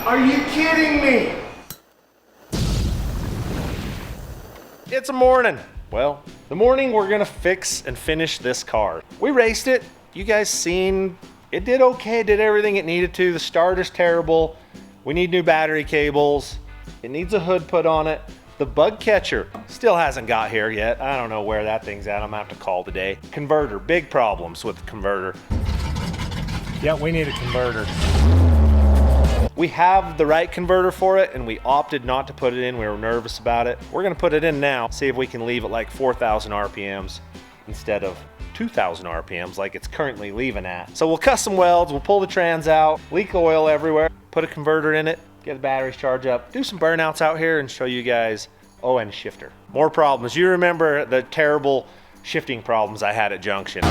Are you kidding me? It's a morning. Well, the morning we're gonna fix and finish this car. We raced it. You guys seen, it did okay, did everything it needed to. The starter's terrible. We need new battery cables. It needs a hood put on it. The bug catcher still hasn't got here yet. I don't know where that thing's at. I'm gonna have to call today. Converter, big problems with the converter. Yeah, we need a converter. We have the right converter for it and we opted not to put it in. We were nervous about it. We're gonna put it in now, see if we can leave it like 4,000 RPMs instead of 2,000 RPMs like it's currently leaving at. So we'll cut some welds, we'll pull the trans out, leak oil everywhere, put a converter in it, get the batteries charged up, do some burnouts out here and show you guys, oh, and shifter. More problems. You remember the terrible shifting problems I had at Junction.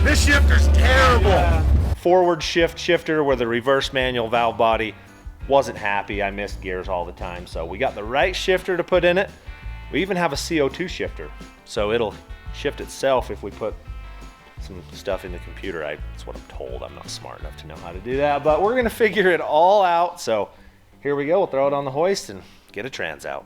This shifter's terrible. Yeah. Forward shifter with a reverse manual valve body. Wasn't happy. I missed gears all the time. So we got the right shifter to put in it. We even have a CO2 shifter. So it'll shift itself if we put some stuff in the computer. That's what I'm told. I'm not smart enough to know how to do that, but we're gonna figure it all out. So here we go. We'll throw it on the hoist and get a trans out.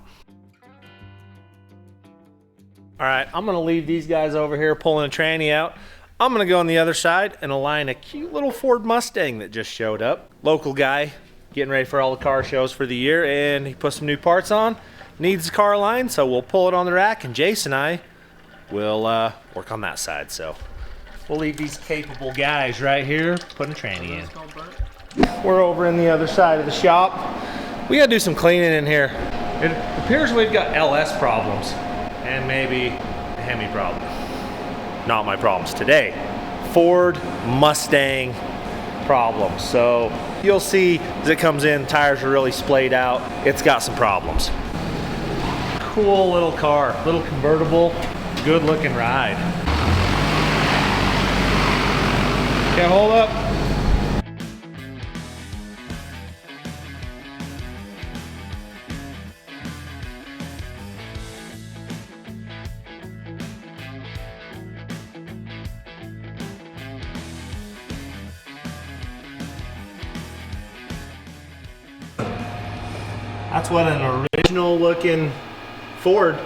All right, I'm gonna leave these guys over here pulling a tranny out. I'm gonna go on the other side and align a cute little Ford Mustang that just showed up. Local guy, getting ready for all the car shows for the year, and he put some new parts on. Needs the car aligned, so we'll pull it on the rack, and Jason and I will work on that side. So we'll leave these capable guys right here putting a tranny in. We're over in the other side of the shop. We gotta do some cleaning in here. It appears we've got LS problems and maybe a Hemi problem. Not my problems today. Ford Mustang problems. So you'll see as it comes in, tires are really splayed out. It's got some problems. Cool little car, little convertible, good looking ride. Okay, hold up. That's what an original looking Ford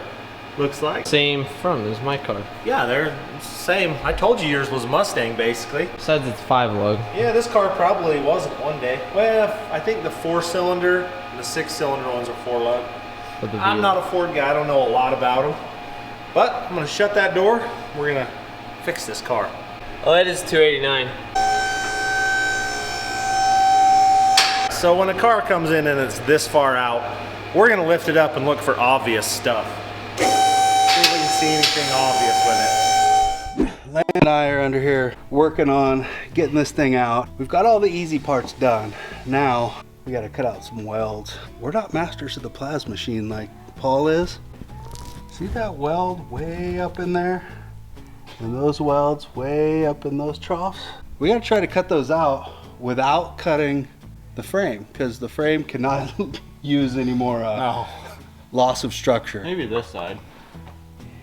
looks like. Same front as my car. Yeah, they're the same. I told you yours was a Mustang, basically. Besides it's 5-lug. Yeah, this car probably wasn't one day. Well, I think the 4-cylinder and the 6-cylinder ones are 4-lug. I'm not a Ford guy. I don't know a lot about them. But I'm going to shut that door. We're going to fix this car. Oh, that is $289. So when a car comes in and it's this far out, we're going to lift it up and look for obvious stuff. See if we can see anything obvious with it. Lane and I are under here working on getting this thing out. We've got all the easy parts done. Now we got to cut out some welds. We're not masters of the plasma machine like Paul is. See that weld way up in there? And those welds way up in those troughs? We got to try to cut those out without cutting the frame, because the frame cannot use any more loss of structure. Maybe this side.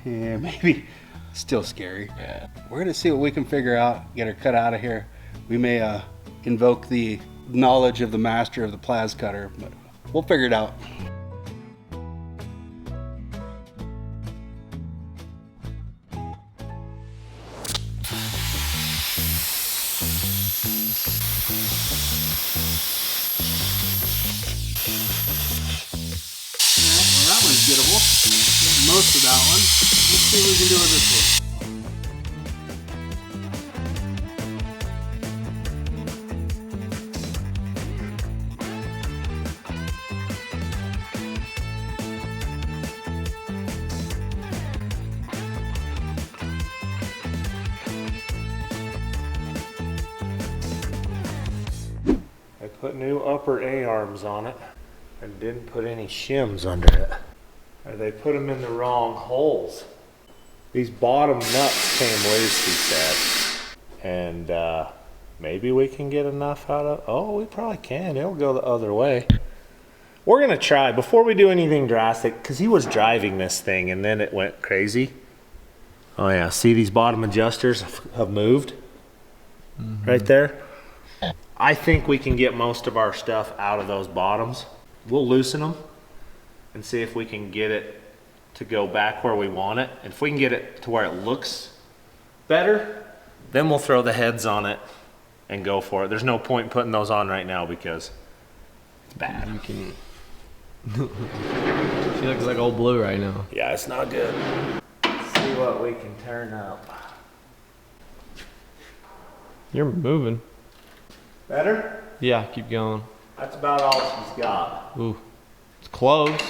Yeah, maybe. Still scary. Yeah. We're gonna see what we can figure out, get her cut out of here. We may invoke the knowledge of the master of the plas cutter, but we'll figure it out. Gettable. Most of that one. Let's see what we can do with this one. I put new upper A-arms on it and didn't put any shims under it. Or they put them in the wrong holes. These bottom nuts came loose, he said. And maybe we can get enough out of, oh, we probably can. It'll go the other way. We're gonna try, before we do anything drastic, because he was driving this thing and then it went crazy. Oh yeah, see these bottom adjusters have moved? right there. I think we can get most of our stuff out of those bottoms. We'll loosen them and see if we can get it to go back where we want it. And if we can get it to where it looks better, then we'll throw the heads on it and go for it. There's no point in putting those on right now because it's bad. You can. She looks like old blue right now. Yeah, it's not good. Let's see what we can turn up. You're moving. Better? Yeah, keep going. That's about all she's got. Ooh, it's close.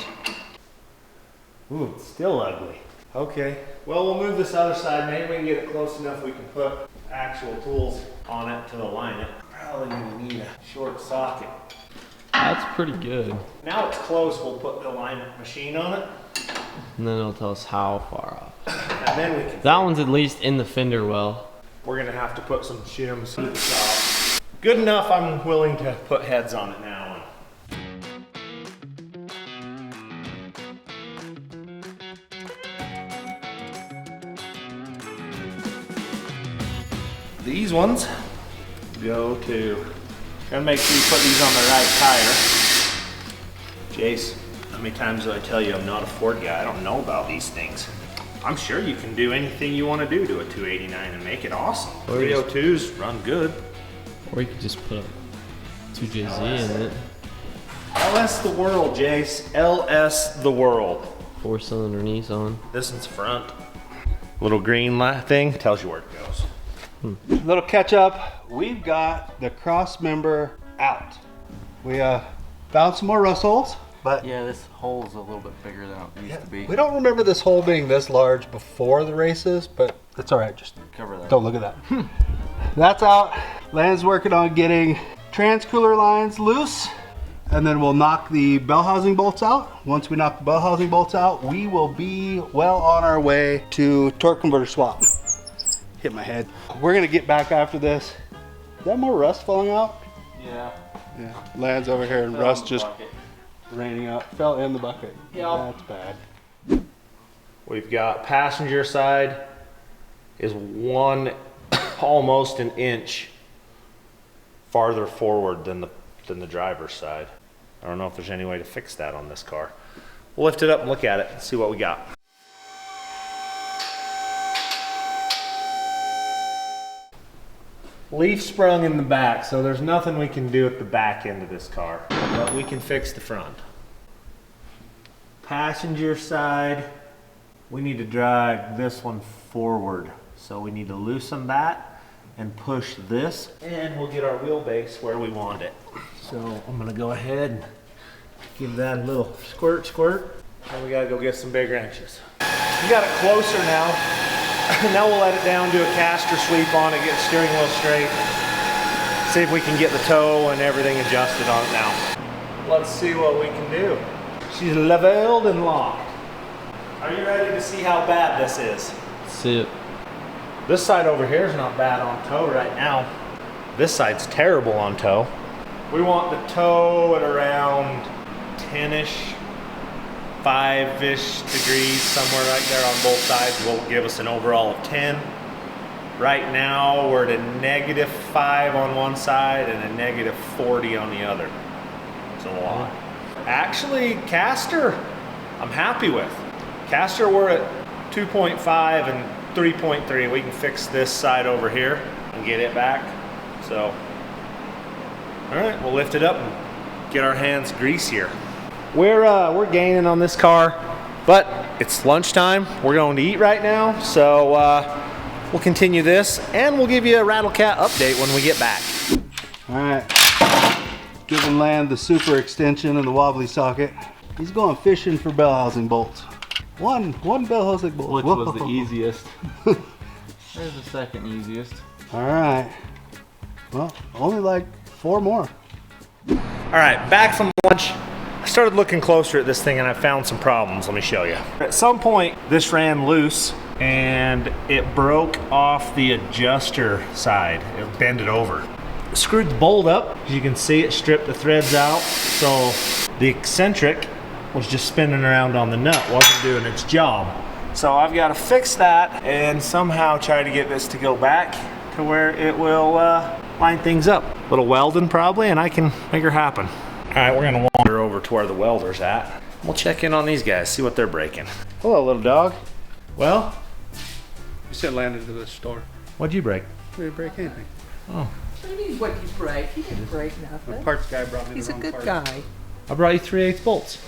Ooh, it's still ugly. Okay, well, we'll move this other side. Maybe we can get it close enough we can put actual tools on it to align it. Probably gonna need a short socket. That's pretty good. Now it's close, we'll put the alignment machine on it. And then it'll tell us how far off. And then we can... That one's at least in the fender well. We're gonna have to put some shims to the top. Good enough, I'm willing to put heads on it now. These ones go to, gotta make sure you put these on the right tire. Jace, how many times do I tell you I'm not a Ford guy? I don't know about these things. I'm sure you can do anything you want to do to a 289 and make it awesome. 302s run good. Or you could just put a 2JZ in it. LS the world, Jace. LS the world. 4-cylinder Nissan. This one's front. Little green thing tells you where it goes. Little catch up. We've got the cross member out. We found some more rust holes, but Yeah, this hole's a little bit bigger than it used to be. we don't remember this hole being this large before the races, but it's all right. Just Cover that. don't look at that. That's out. Land's working on getting trans cooler lines loose, and then we'll knock the bell housing bolts out. Once we knock the bell housing bolts out, we will be well on our way to torque converter swap. Hit my head. We're gonna get back after this. Is that more rust falling out? Yeah. Yeah. Land's over here and rust just raining out. Fell in the bucket. Yeah. That's bad. We've got passenger side is almost an inch farther forward than the driver's side. I don't know if there's any way to fix that on this car. We'll lift it up and look at it and see what we got. Leaf sprung in the back, so there's nothing we can do at the back end of this car, but we can fix the front. Passenger side, we need to drag this one forward. So we need to loosen that and push this, and we'll get our wheelbase where we want it. So I'm gonna go ahead and give that a little squirt, and we gotta go get some big wrenches. We got it closer now. Now we'll let it down, do a caster sweep on it, get the steering wheel straight. See if we can get the toe and everything adjusted on it now. Let's see what we can do. She's leveled and locked. Are you ready to see how bad this is? See it. This side over here is not bad on tow right now. This side's terrible on tow. We want the tow at around 10-ish, 5-ish degrees, somewhere right there on both sides will give us an overall of 10. Right now we're at a -5 on one side and a -40 on the other. It's a lot. Actually, caster, I'm happy with. Caster, we're at 2.5 and 3.3. We can fix this side over here and get it back. So, all right, we'll lift it up and get our hands greasier. We're gaining on this car, but it's lunchtime. We're going to eat right now, so we'll continue this, and we'll give you a Rattle Cat update when we get back. All right. Giving Land the super extension and the wobbly socket. He's going fishing for bell housing bolts. One bell housing bolt. Which was the easiest. There's the second easiest. All right. Well, only like 4 more. All right, back from lunch. I started looking closer at this thing and I found some problems. Let me show you. At some point, this ran loose and it broke off the adjuster side. It bended over. Screwed the bolt up. As you can see, it stripped the threads out. So the eccentric was just spinning around on the nut, wasn't doing its job. So I've got to fix that and somehow try to get this to go back, to where it will line things up. A little welding probably, and I can make her happen. All right, we're gonna wander over to where the welder's at. We'll check in on these guys, see what they're breaking. Hello, little dog. Well, You said landed to the store. what'd you break? We didn't break anything. Oh, What do you mean, what you break? He didn't break The nothing. parts guy brought me He's the a wrong good part. guy. I brought you 3/8 bolts.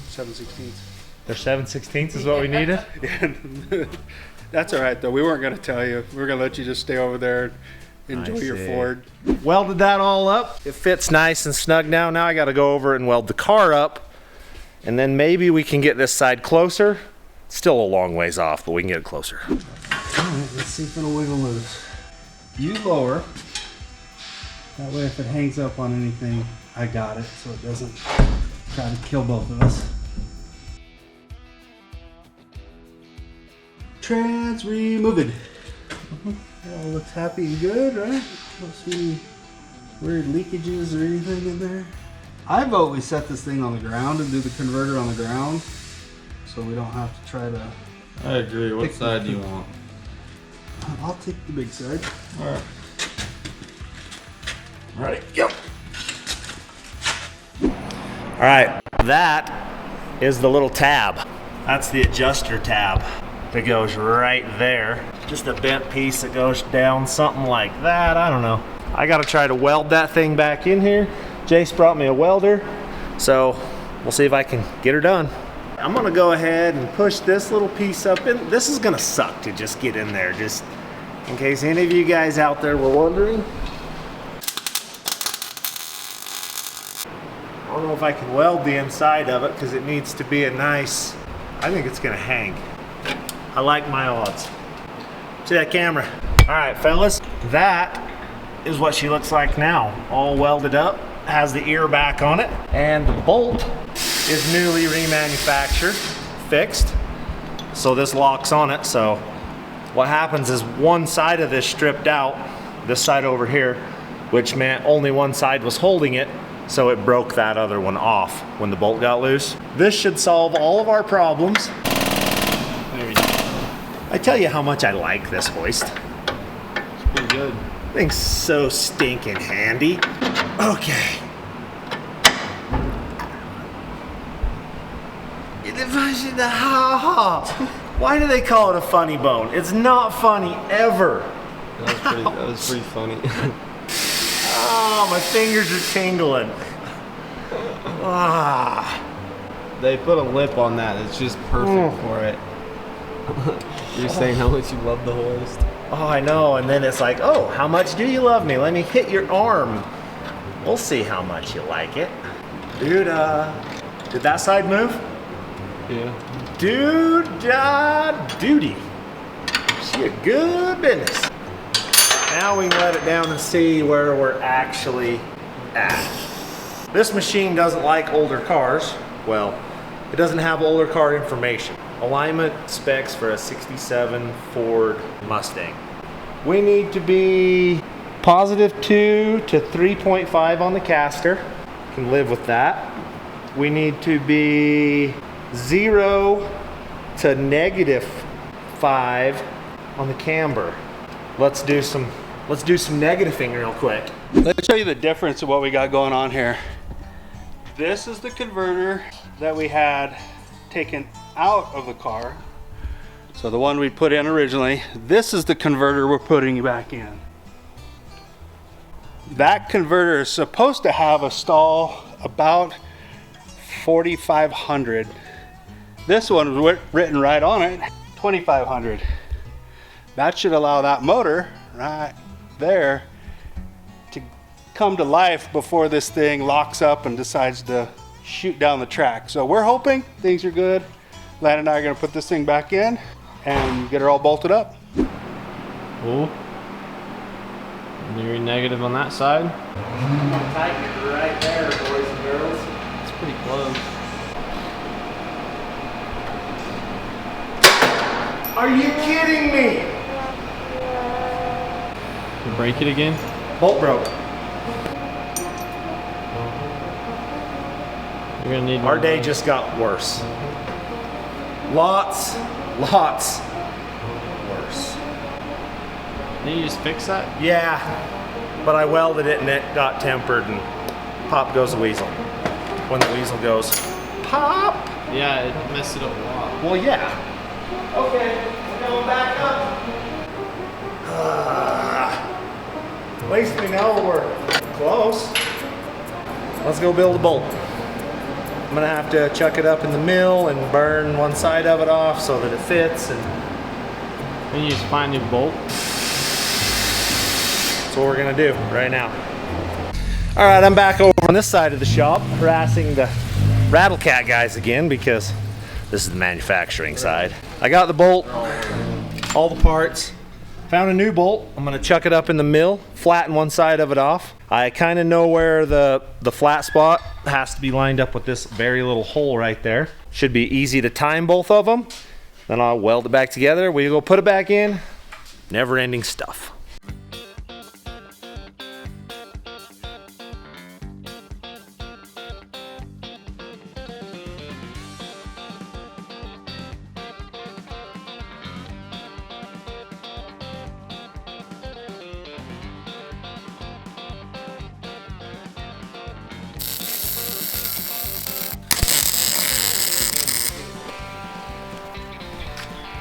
7/16. They're 7/16 is what we needed. That's all right though. We weren't gonna tell you. We were gonna let you just stay over there and enjoy your see. Ford. Welded that all up. It fits nice and snug now. Now I got to go over and weld the car up, and then maybe we can get this side closer. Still a long ways off, but we can get it closer. All right, let's see if it'll wiggle loose. You lower. That way, if it hangs up on anything, I got it, so it doesn't try to kill both of us. Trans removed. It all looks happy and good, right? Don't see any weird leakages or anything in there. I vote we set this thing on the ground and do the converter on the ground, so we don't have to try to. I agree. What side do you want? I'll take the big side. All right. Ready? Yep. All right, that is the little tab. That's the adjuster tab that goes right there. Just a bent piece that goes down, something like that. I don't know. I gotta try to weld that thing back in here. Jace brought me a welder, so we'll see if I can get her done. I'm gonna go ahead and push this little piece up in. This is gonna suck to just get in there, just in case any of you guys out there were wondering. I don't know if I can weld the inside of it because it needs to be a nice, I think it's gonna hang. I like my odds. See that camera? All right, fellas, that is what she looks like now. All welded up, has the ear back on it, and the bolt is newly remanufactured, fixed. So this locks on it, so what happens is one side of this stripped out, this side over here, which meant only one side was holding it, so it broke that other one off when the bolt got loose. This should solve all of our problems. There we go. I tell you how much I like this hoist. It's pretty good. Thing's so stinking handy. Okay. Why do they call it a funny bone? It's not funny ever. That was pretty funny. Oh, my fingers are tingling. Ah. They put a lip on that. It's just perfect for it. You're saying how much you love the hoist. Oh, I know. And then it's like, oh, how much do you love me? Let me hit your arm. We'll see how much you like it. Dude, did that side move? Yeah. Dude, duty. She a good business. Now we can let it down and see where we're actually at. This machine doesn't like older cars. Well, it doesn't have older car information. Alignment specs for a 67 Ford Mustang. We need to be +2 to 3.5 on the caster. Can live with that. We need to be 0 to -5 on the camber. Let's do some negativing real quick. Let's show you the difference of what we got going on here. This is the converter that we had taken out of the car. So the one we put in originally. This is the converter we're putting back in. That converter is supposed to have a stall about 4,500. This one was written right on it, 2,500. That should allow that motor right there to come to life before this thing locks up and decides to shoot down the track. So we're hoping things are good. Lan and I are gonna put this thing back in and get her all bolted up. Cool. You're negative on that side. I'm gonna tighten it right there, boys and girls. It's pretty close. Are you kidding me? You break it again? Bolt broke. You're gonna need Our one day more. just got worse. Lots worse. Then you just fix that? Yeah, but I welded it and it got tempered and pop goes the weasel. When the weasel goes, pop! Yeah, it messed it up a lot. Well, yeah. Okay, we're going back up. At least we know we're close. Let's go build a bolt. I'm gonna have to chuck it up in the mill and burn one side of it off so that it fits. And Then you just find a new bolt. that's what we're gonna do right now. All right, I'm back over on this side of the shop, harassing the Rattle Cat guys again because this is the manufacturing side. I got the bolt, all the parts, found a new bolt. I'm gonna chuck it up in the mill, flatten one side of it off. I kind of know where the flat spot has to be lined up with this very little hole right there. Should be easy to time both of them. Then I'll weld it back together. We go put it back in. Never ending stuff.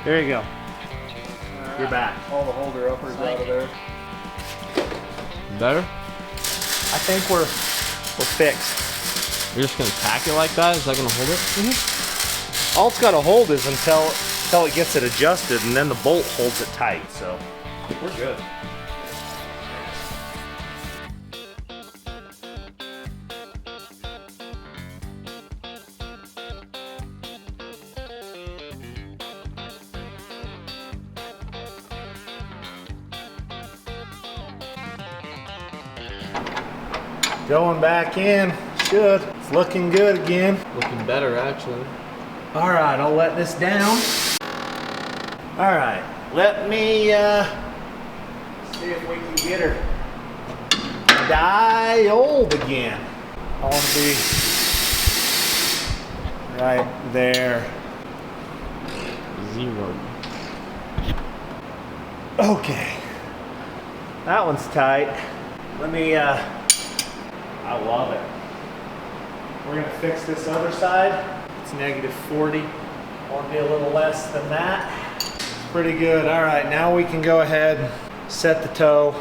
There you go. You're back. All the holder uppers out of there. Better? I think we're fixed. You're just gonna tack it like that? Is that gonna hold it? All it's got to hold is until it gets it adjusted, and then the bolt holds it tight. So we're good. Going back in, should. It's looking good again. Looking better, actually. All right, I'll let this down. All right, let me see if we can get her dialed again. I want to be right there. 0. Okay, that one's tight. Let me, I love it. We're gonna fix this other side. It's -40. I want to be a little less than that. It's pretty good. All right, now we can go ahead, set the toe,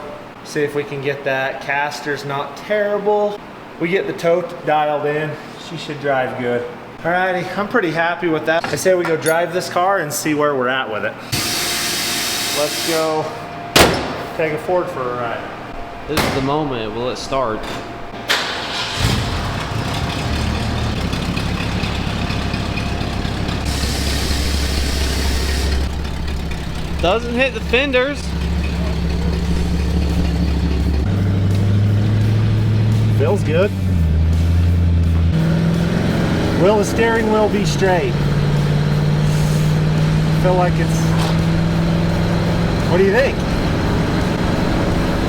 see if we can get that. Caster's not terrible. We get the toe dialed in. She should drive good. All righty, I'm pretty happy with that. I say we go drive this car and see where we're at with it. Let's go take it forward for a ride. This is the moment. Will it start? Doesn't hit the fenders. Feels good. Will the steering wheel be straight? Feel like it's... What do you think?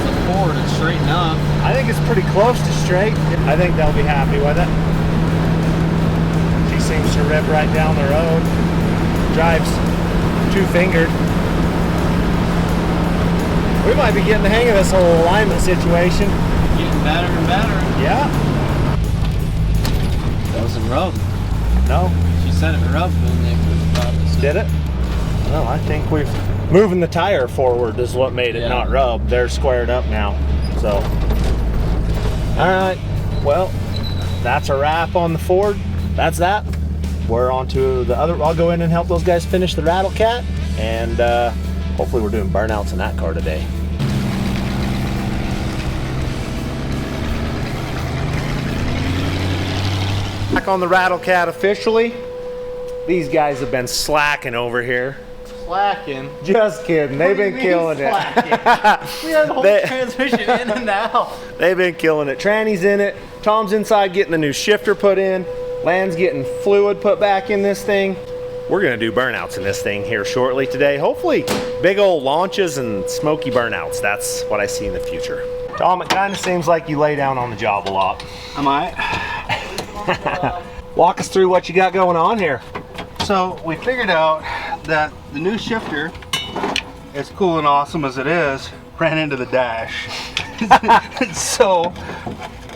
Look forward and straighten up. I think it's pretty close to straight. I think they'll be happy with it. She seems to rip right down the road. Drives two-fingered. We might be getting the hang of this whole alignment situation. Getting better and better. Yeah. Doesn't rub. No. She said it rubbed when they put it. Did it? Well, I think we've moving the tire forward is what made it not rub. They're squared up now. So, all right. Well, that's a wrap on the Ford. That's that. We're on to the other. I'll go in and help those guys finish the Rattle Cat, and hopefully we're doing burnouts in that car today. Back on the Rattle Cat officially. These guys have been slacking over here. Slacking. Just kidding. They've been killing it. We had the whole transmission in and out. They've been killing it. Tranny's in it. Tom's inside getting the new shifter put in. Land's getting fluid put back in this thing. We're gonna do burnouts in this thing here shortly today. Hopefully big old launches and smoky burnouts. That's what I see in the future. Tom, it kind of seems like you lay down on the job a lot. I might. Walk us through what you got going on here. So we figured out that the new shifter, as cool and awesome as it is, ran into the dash. So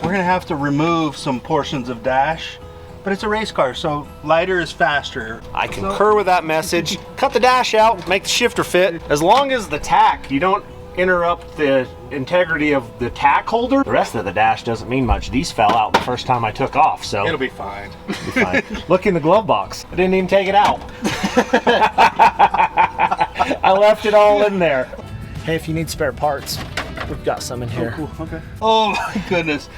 we're gonna have to remove some portions of dash, but it's a race car, so lighter is faster. I concur with that message. Cut the dash out, make the shifter fit. As long as the tack, you don't interrupt the integrity of the tack holder, the rest of the dash doesn't mean much. These fell out the first time I took off, so It'll be fine. it'll be fine. Look in the glove box. I didn't even take it out. I left it all in there. Hey, if you need spare parts, we've got some in here. Cool. Okay. Oh my goodness.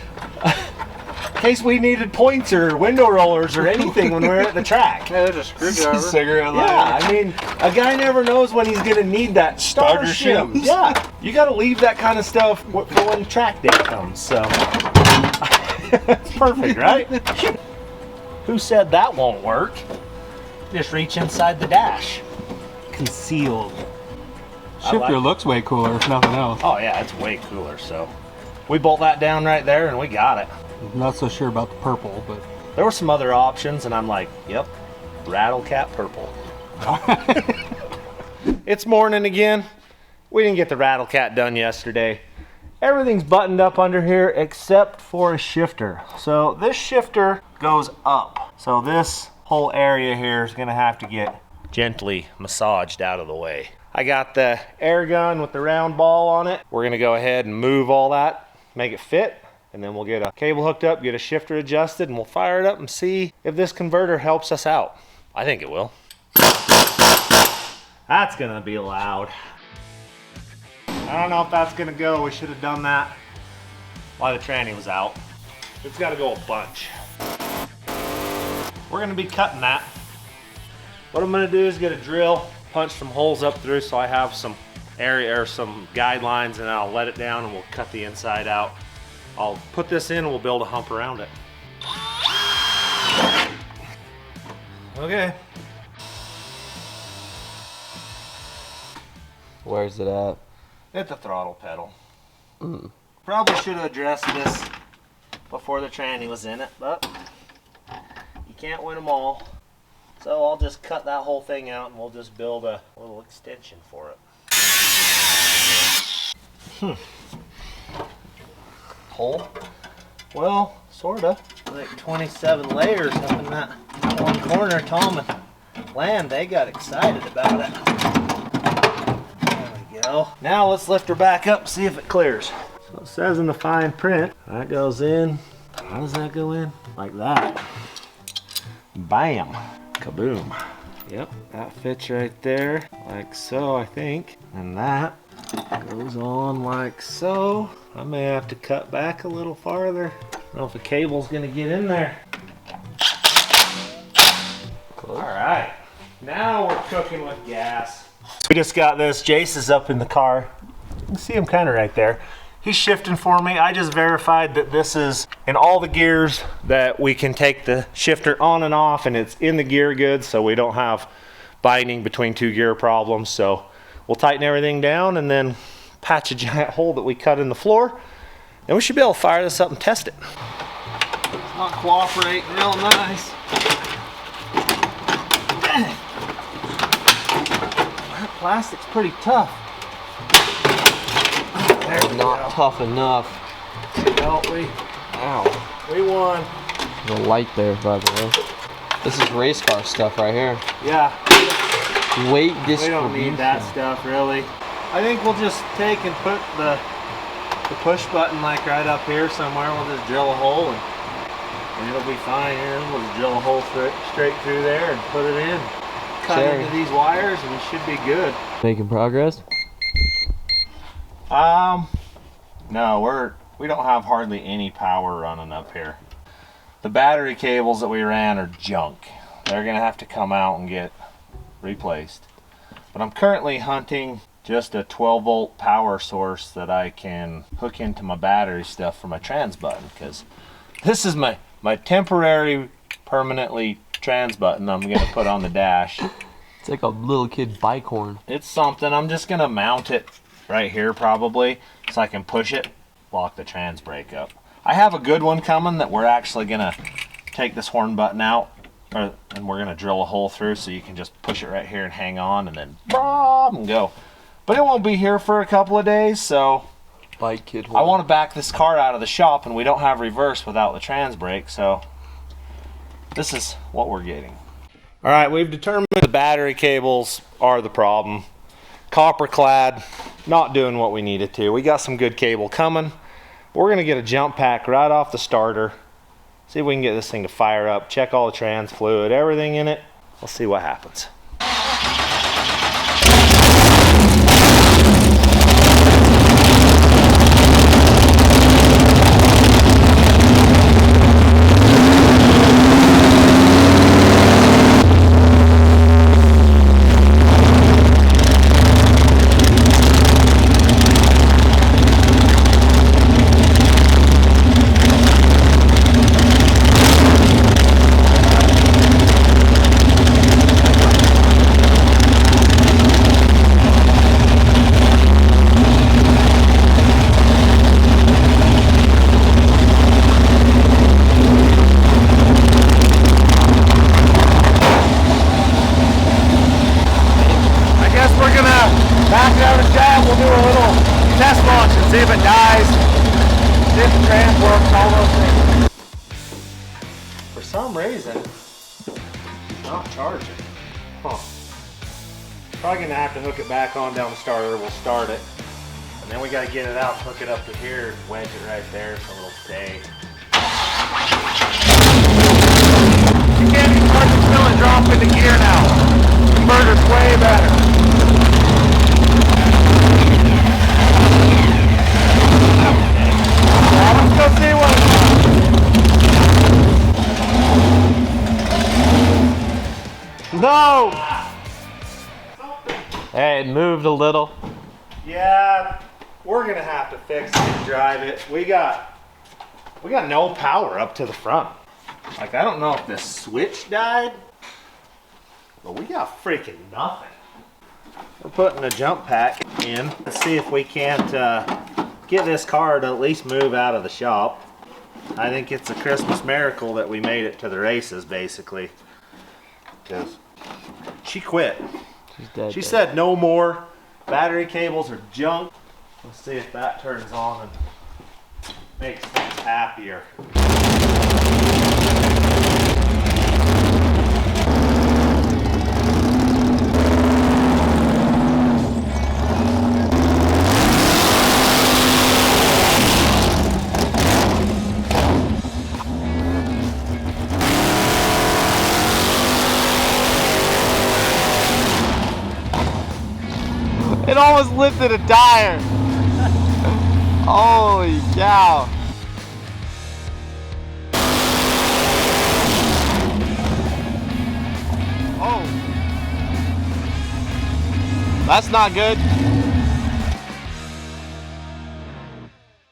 In case we needed points or window rollers or anything when we're at the track. Yeah, there's a screwdriver. Cigarette lighter. Yeah, I mean, a guy never knows when he's gonna need that starter Starter shims. shims. Yeah, you gotta leave that kind of stuff for when track day comes, so. It's perfect, right? Who said that won't work? Just reach inside the dash. Concealed. Shifter looks way cooler, if nothing else. Oh yeah, it's way cooler, so. We bolt that down right there and we got it. I'm not so sure about the purple, but There were some other options and I'm like, yep, Rattle Cat purple. It's morning again. We didn't get the Rattle Cat done yesterday. Everything's buttoned up under here except for a shifter. So this shifter goes up. So this whole area here is gonna have to get gently massaged out of the way. I got the air gun with the round ball on it. We're gonna go ahead and move all that, make it fit, and then we'll get a cable hooked up, get a shifter adjusted, and we'll fire it up and see if this converter helps us out. I think it will. That's gonna be loud. I don't know if that's gonna go. We should have done that while the tranny was out. It's gotta go a bunch. We're gonna be cutting that. What I'm gonna do is get a drill, punch some holes up through so I have some area or some guidelines, and I'll let it down and we'll cut the inside out. I'll put this in and we'll build a hump around it. Okay. Where's it at? Hit the throttle pedal. Probably should have addressed this before the tranny was in it, but you can't win them all. So I'll just cut that whole thing out and we'll just build a little extension for it. Hole? Well, sorta. Like 27 layers up in that one corner. Tom and Land, they got excited about it. There we go. Now let's lift her back up, see if it clears. So it says in the fine print, that goes in. How does that go in? Like that. Bam. Kaboom. Yep, that fits right there, like so, I think. And that goes on like so. I may have to cut back a little farther. I don't know if the cable's gonna get in there. All right, now we're cooking with gas. We just got this. Jace is up in the car. You can see him kind of right there. He's shifting for me. I just verified that this is in all the gears, that we can take the shifter on and off and it's in the gear good, so we don't have binding between two gear problems. So we'll tighten everything down and then patch a giant hole that we cut in the floor, and we should be able to fire this up and test it. It's not cooperating real nice. Dang. That plastic's pretty tough. There we Not go. tough enough. Well, Ow. we won. The light there, by the way. This is race car stuff right here. Yeah, Weight we distribution. don't need that stuff really. I think we'll just take and put the push button like right up here somewhere. We'll just drill a hole and it'll be fine here. We'll just drill a hole straight through there and put it in. Cut Sure. into these wires and we should be good. Making progress? No, we don't have hardly any power running up here. The battery cables that we ran are junk. They're gonna have to come out and get replaced. But I'm currently hunting just a 12 volt power source that I can hook into my battery stuff for my trans button, because this is my temporary, permanently trans button I'm gonna put on the dash. It's like a little kid bike horn. It's something. I'm just gonna mount it right here probably so I can push it, lock the trans brake up. I have a good one coming that we're actually gonna take this horn button out and we're gonna drill a hole through so you can just push it right here and hang on and then boom, and go. but it won't be here for a couple of days, so Bike kid. I want to back this car out of the shop, and we don't have reverse without the trans brake, so this is what we're getting. All right, we've determined the battery cables are the problem. Copper clad, not doing what we needed to. We got some good cable coming. We're gonna get a jump pack right off the starter. See if we can get this thing to fire up, check all the trans fluid, everything in it. We'll see what happens. See if it dies, see if the trans works, all those things. For some reason, it's not charging. Huh. Probably gonna have to hook it back on down the starter. We'll start it. And then we gotta get it out, hook it up to here, wedge it right there so it'll stay. You can't even hardly feel it drop into gear now. Converter's way better. Let's go see what it's like. No! Hey, it moved a little. Yeah, we're gonna have to fix it and drive it. We got no power up to the front. Like, I don't know if this switch died, but we got freaking nothing. We're putting a jump pack in. Let's see if we can't get this car to at least move out of the shop. I think it's a Christmas miracle that we made it to the races, basically. Because she quit. She's dead. She said no more. Battery cables are junk. Let's see if that turns on and makes things happier. It almost lifted a tire. Holy cow. Oh. That's not good.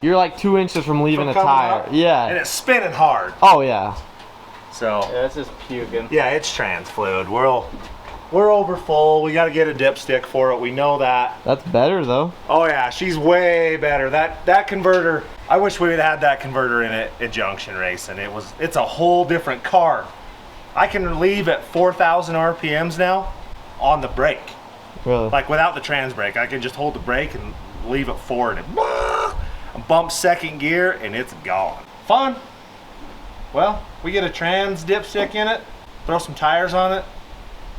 You're like 2 inches from leaving a tire. Up, yeah. And it's spinning hard. Oh yeah. So Yeah, it's just puking. yeah, it's trans fluid. We're over full. We got to get a dipstick for it. We know that. That's better though. Oh yeah, she's way better. That converter, I wish we had had that converter in it at Junction Racing. It's a whole different car. I can leave at 4,000 RPMs now on the brake. Really? Like without the trans brake, I can just hold the brake and leave it forward and bump second gear and it's gone. Fun. Well, we get a trans dipstick in it, throw some tires on it.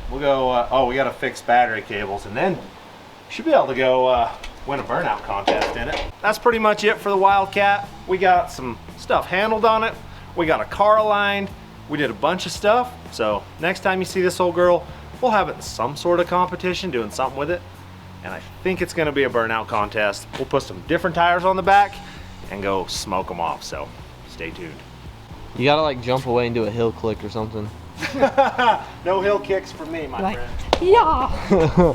We'll go, oh, we gotta fix battery cables and then we should be able to go win a burnout contest in it. That's pretty much it for the Wildcat. We got some stuff handled on it. We got a car aligned. We did a bunch of stuff. So next time you see this old girl, we'll have it in some sort of competition, doing something with it. And I think it's gonna be a burnout contest. We'll put some different tires on the back and go smoke them off, so stay tuned. You gotta like jump away and do a hill click or something. No hill kicks for me, my friend. Yeah.